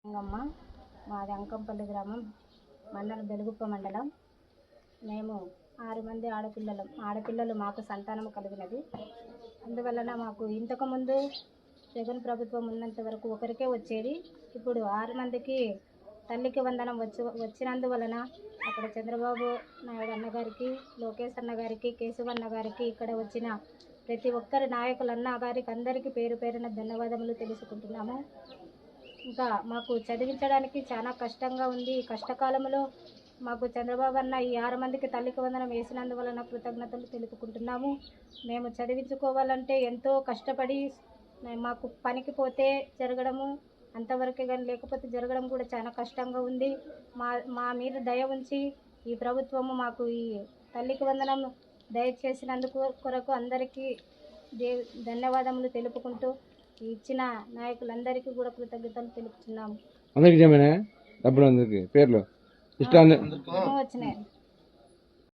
రంగమ్మ, మాది అంకంపల్లి గ్రామం, మండలం బెలుగుప్ప మండలం. మేము 6 మంది ఆడపిల్లలు మాకు సంతానం కలిగినది. అందువలన మాకు ఇంతకుముందు జగన్ ప్రభుత్వం ఉన్నంత వరకు ఒకరికే వచ్చేది. ఇప్పుడు 6 మందికి తల్లికి వందనం వచ్చినందువలన అక్కడ చంద్రబాబు నాయుడు అన్నగారికి, లోకేష్ అన్నగారికి, కేశవన్న గారికి, ఇక్కడ వచ్చిన ప్రతి ఒక్కరి నాయకులన్న గారికి అందరికీ పేరు పేరున ధన్యవాదములు తెలుసుకుంటున్నాము. ఇంకా మాకు చదివించడానికి చాలా కష్టంగా ఉంది. ఈ కష్టకాలంలో మాకు చంద్రబాబు అన్న ఈ 6 మందికి తల్లికి వందనం వేసినందువలన కృతజ్ఞతలు తెలుపుకుంటున్నాము. మేము చదివించుకోవాలంటే ఎంతో కష్టపడి మాకు పనికి పోతే జరగడము అంతవరకే, కానీ లేకపోతే జరగడం కూడా చాలా కష్టంగా ఉంది. మా మీద దయ ఉంచి ఈ ప్రభుత్వము మాకు ఈ తల్లికి వందనం దయచేసినందుకు కొరకు అందరికీ ధన్యవాదములు తెలుపుకుంటూ ఇచ్చిన నాయకులందరికీ కూడా కృతజ్ఞతలు తెలుపుతున్నాము. అందరికి డబ్బులు అందరికి పేర్లు వచ్చినాయి.